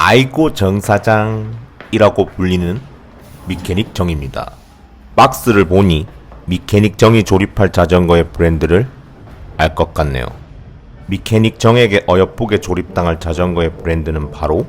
아이고 정사장이라고 불리는 미케닉 정입니다. 박스를 보니 미케닉 정이 조립할 자전거의 브랜드를 알 것 같네요. 미케닉 정에게 어여쁘게 조립당할 자전거의 브랜드는 바로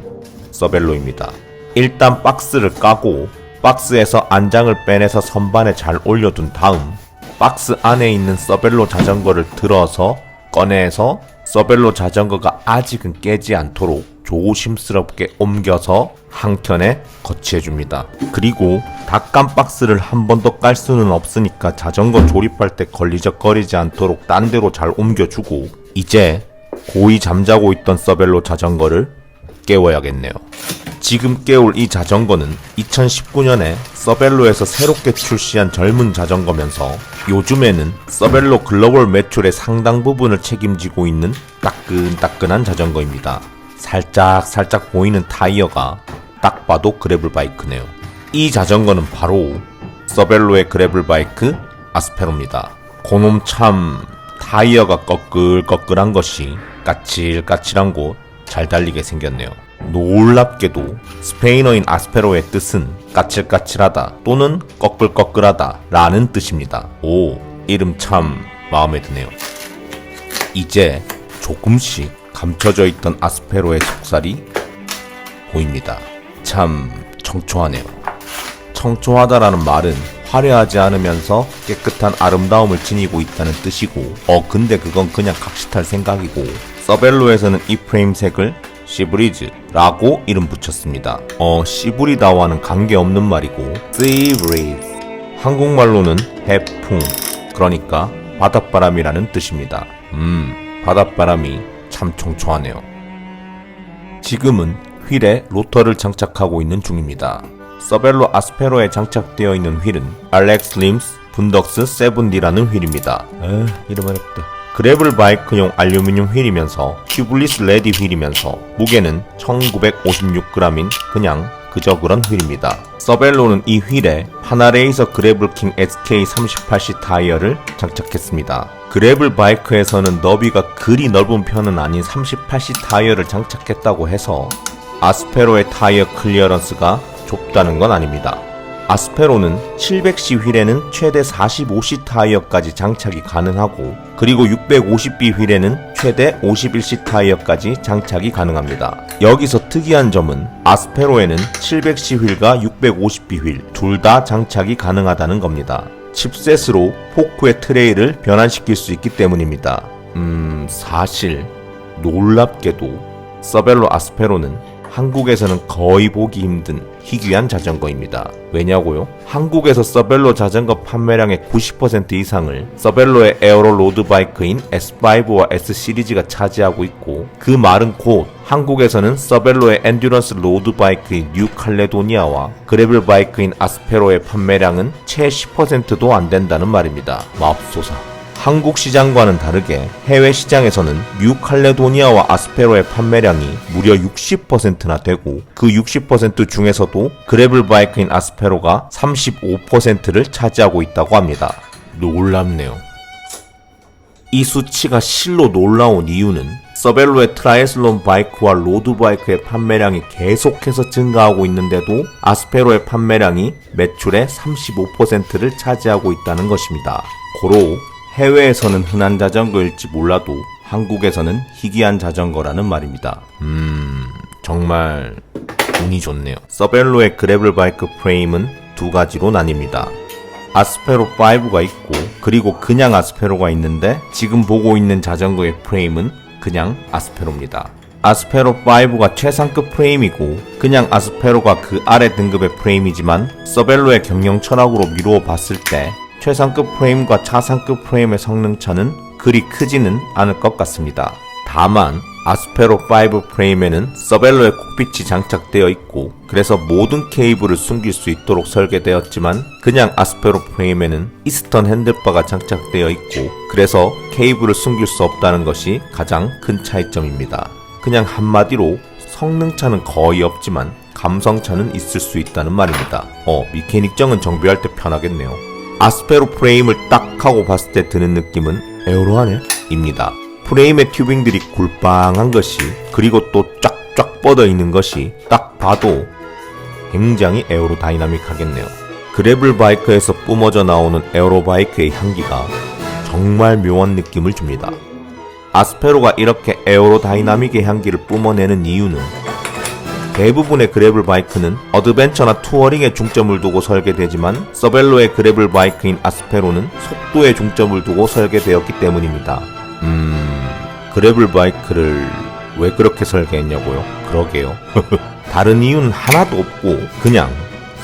서벨로입니다. 일단 박스를 까고 박스에서 안장을 빼내서 선반에 잘 올려둔 다음 박스 안에 있는 서벨로 자전거를 들어서 꺼내서 서벨로 자전거가 아직은 깨지 않도록 조심스럽게 옮겨서 한 켠에 거치해줍니다. 그리고 닭간 박스를 한 번 더 깔 수는 없으니까 자전거 조립할 때 걸리적거리지 않도록 딴 데로 잘 옮겨주고 이제 고이 잠자고 있던 서벨로 자전거를 깨워야겠네요. 지금 깨울 이 자전거는 2019년에 서벨로에서 새롭게 출시한 젊은 자전거면서 요즘에는 서벨로 글로벌 매출의 상당 부분을 책임지고 있는 따끈따끈한 자전거입니다. 살짝 보이는 타이어가 딱 봐도 그래블 바이크네요. 이 자전거는 바로 서벨로의 그래블 바이크 아스페로입니다. 그놈 참 타이어가 꺼끌꺼끌한 것이 까칠까칠한 곳 잘 달리게 생겼네요. 놀랍게도 스페인어인 아스페로의 뜻은 까칠까칠하다 또는 꺼끌꺼끌하다 라는 뜻입니다. 오, 이름 참 마음에 드네요. 이제 조금씩 감춰져 있던 아스페로의 속살이 보입니다. 참 청초하네요. 청초하다라는 말은 화려하지 않으면서 깨끗한 아름다움을 지니고 있다는 뜻이고 근데 그건 그냥 각시탈 생각이고 서벨로에서는 이 프레임 색을 시브리즈라고 이름 붙였습니다. 시브리다와는 관계없는 말이고 시브리즈 한국말로는 해풍 그러니까 바닷바람이라는 뜻입니다. 바닷바람이 참 청초하네요. 지금은 휠에 로터를 장착하고 있는 중입니다. 서벨로 아스페로에 장착되어 있는 휠은 알렉스 림스 분덕스 7D라는 휠입니다. 이름 어렵다. 그래블 바이크용 알루미늄 휠이면서 튜블리스 레디 휠이면서 무게는 1956g인 그냥 그저 그런 휠입니다. 서벨로는 이 휠에 파나레이서 그래블킹 SK38C 타이어를 장착했습니다. 그래블 바이크에서는 너비가 그리 넓은 편은 아닌 38C 타이어를 장착했다고 해서 아스페로의 타이어 클리어런스가 좁다는 건 아닙니다. 아스페로는 700C 휠에는 최대 45C 타이어까지 장착이 가능하고 그리고 650B 휠에는 최대 51C 타이어까지 장착이 가능합니다. 여기서 특이한 점은 아스페로에는 700C 휠과 650B 휠 둘 다 장착이 가능하다는 겁니다. 칩셋으로 포크의 트레이를 변환시킬 수 있기 때문입니다. 사실 놀랍게도 서벨로 아스페로는 한국에서는 거의 보기 힘든 희귀한 자전거입니다. 왜냐고요? 한국에서 서벨로 자전거 판매량의 90% 이상을 서벨로의 에어로 로드바이크인 S5와 S 시리즈가 차지하고 있고 그 말은 곧 한국에서는 서벨로의 엔듀런스 로드바이크인 뉴 칼레도니아와 그래블 바이크인 아스페로의 판매량은 채 10%도 안 된다는 말입니다. 맙소사. 한국 시장과는 다르게 해외 시장에서는 뉴 칼레도니아와 아스페로의 판매량이 무려 60%나 되고 그 60% 중에서도 그래블 바이크인 아스페로가 35%를 차지하고 있다고 합니다. 놀랍네요. 이 수치가 실로 놀라운 이유는 서벨로의 트라이애슬론 바이크와 로드 바이크의 판매량이 계속해서 증가하고 있는데도 아스페로의 판매량이 매출의 35%를 차지하고 있다는 것입니다. 고로 해외에서는 흔한 자전거일지 몰라도 한국에서는 희귀한 자전거라는 말입니다. 정말 운이 좋네요. 서벨로의 그래블 바이크 프레임은 두 가지로 나뉩니다. 아스페로 5가 있고 그리고 그냥 아스페로가 있는데 지금 보고 있는 자전거의 프레임은 그냥 아스페로입니다. 아스페로 5가 최상급 프레임이고 그냥 아스페로가 그 아래 등급의 프레임이지만 서벨로의 경영 철학으로 미루어 봤을 때 최상급 프레임과 차상급 프레임의 성능차는 그리 크지는 않을 것 같습니다. 다만 아스페로 5 프레임에는 서벨로의 콕핏이 장착되어 있고 그래서 모든 케이블을 숨길 수 있도록 설계되었지만 그냥 아스페로 프레임에는 이스턴 핸들바가 장착되어 있고 그래서 케이블을 숨길 수 없다는 것이 가장 큰 차이점입니다. 그냥 한마디로 성능차는 거의 없지만 감성차는 있을 수 있다는 말입니다. 미케닉정은 정비할 때 편하겠네요. 아스페로 프레임을 딱 하고 봤을 때 드는 느낌은 에어로하네? 입니다. 프레임의 튜빙들이 굴빵한 것이 그리고 또 쫙쫙 쩍 뻗어 있는 것이 딱 봐도 굉장히 에어로다이나믹하겠네요. 그래블 바이크에서 뿜어져 나오는 에어로바이크의 향기가 정말 묘한 느낌을 줍니다. 아스페로가 이렇게 에어로다이나믹의 향기를 뿜어내는 이유는 대부분의 그래블 바이크는 어드벤처나 투어링에 중점을 두고 설계되지만 서벨로의 그래블 바이크인 아스페로는 속도에 중점을 두고 설계되었기 때문입니다. 그래블 바이크를 왜 그렇게 설계했냐고요? 그러게요. 다른 이유는 하나도 없고 그냥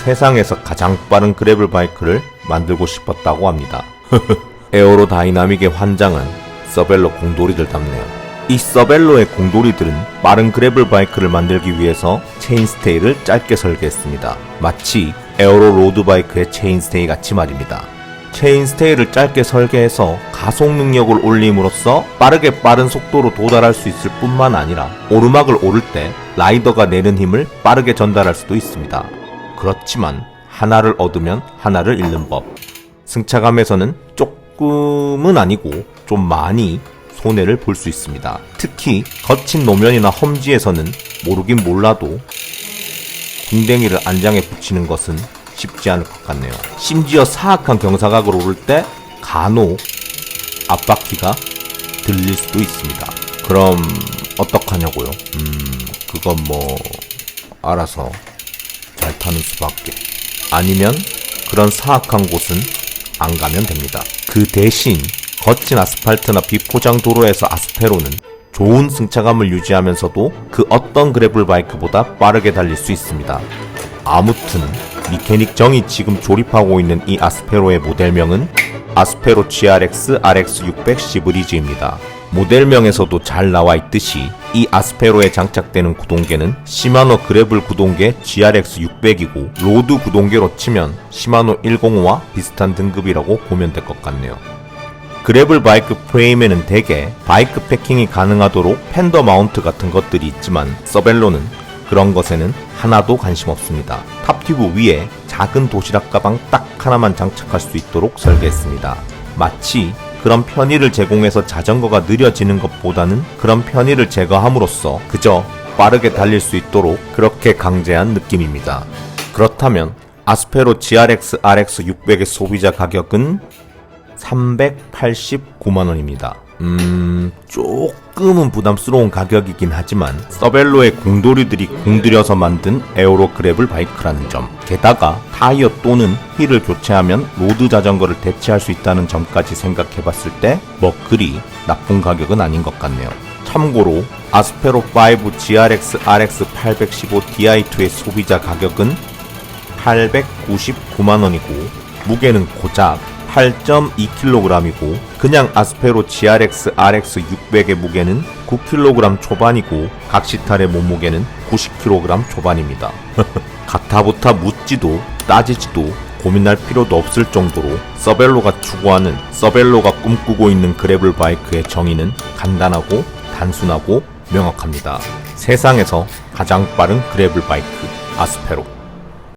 세상에서 가장 빠른 그래블 바이크를 만들고 싶었다고 합니다. 에어로다이나믹의 환장은 서벨로 공돌이들 답네요. 이 서벨로의 공돌이들은 빠른 그래블 바이크를 만들기 위해서 체인스테이를 짧게 설계했습니다. 마치 에어로 로드바이크의 체인스테이 같이 말입니다. 체인스테이를 짧게 설계해서 가속 능력을 올림으로써 빠른 속도로 도달할 수 있을 뿐만 아니라 오르막을 오를 때 라이더가 내는 힘을 빠르게 전달할 수도 있습니다. 그렇지만 하나를 얻으면 하나를 잃는 법. 승차감에서는 조금은 아니고 좀 많이 손해를 볼 수 있습니다. 특히 거친 노면이나 험지에서는 모르긴 몰라도 궁뎅이를 안장에 붙이는 것은 쉽지 않을 것 같네요. 심지어 사악한 경사각을 오를 때 간혹 앞바퀴가 들릴 수도 있습니다. 그럼 어떡하냐고요? 그건 뭐 알아서 잘 타는 수밖에. 아니면 그런 사악한 곳은 안 가면 됩니다. 그 대신 거친 아스팔트나 비포장 도로에서 아스페로는 좋은 승차감을 유지하면서도 그 어떤 그래블 바이크보다 빠르게 달릴 수 있습니다. 아무튼 미케닉 정이 지금 조립하고 있는 이 아스페로의 모델명은 아스페로 GRX RX600 시브리즈입니다. 모델명에서도 잘 나와 있듯이 이 아스페로에 장착되는 구동계는 시마노 그래블 구동계 GRX600이고 로드 구동계로 치면 시마노 105와 비슷한 등급이라고 보면 될 것 같네요. 그래블 바이크 프레임에는 대개 바이크 패킹이 가능하도록 팬더 마운트 같은 것들이 있지만 서벨로는 그런 것에는 하나도 관심 없습니다. 탑튜브 위에 작은 도시락 가방 딱 하나만 장착할 수 있도록 설계했습니다. 마치 그런 편의를 제공해서 자전거가 느려지는 것보다는 그런 편의를 제거함으로써 그저 빠르게 달릴 수 있도록 그렇게 강제한 느낌입니다. 그렇다면 아스페로 GRX RX600의 소비자 가격은 389만원입니다. 조금은 부담스러운 가격이긴 하지만 서벨로의 공돌이들이 공들여서 만든 에어로 그래블 바이크라는 점, 게다가 타이어 또는 휠을 교체하면 로드 자전거를 대체할 수 있다는 점까지 생각해봤을 때 뭐 그리 나쁜 가격은 아닌 것 같네요. 참고로 아스페로 5 GRX RX 815 Di2의 소비자 가격은 899만원이고 무게는 고작 8.2kg이고 그냥 아스페로 GRX RX 600의 무게는 9kg 초반이고 각시탈의 몸무게는 90kg 초반입니다. 가타부타 묻지도 따지지도 고민할 필요도 없을 정도로 서벨로가 추구하는, 서벨로가 꿈꾸고 있는 그래블 바이크의 정의는 간단하고 단순하고 명확합니다. 세상에서 가장 빠른 그래블 바이크 아스페로.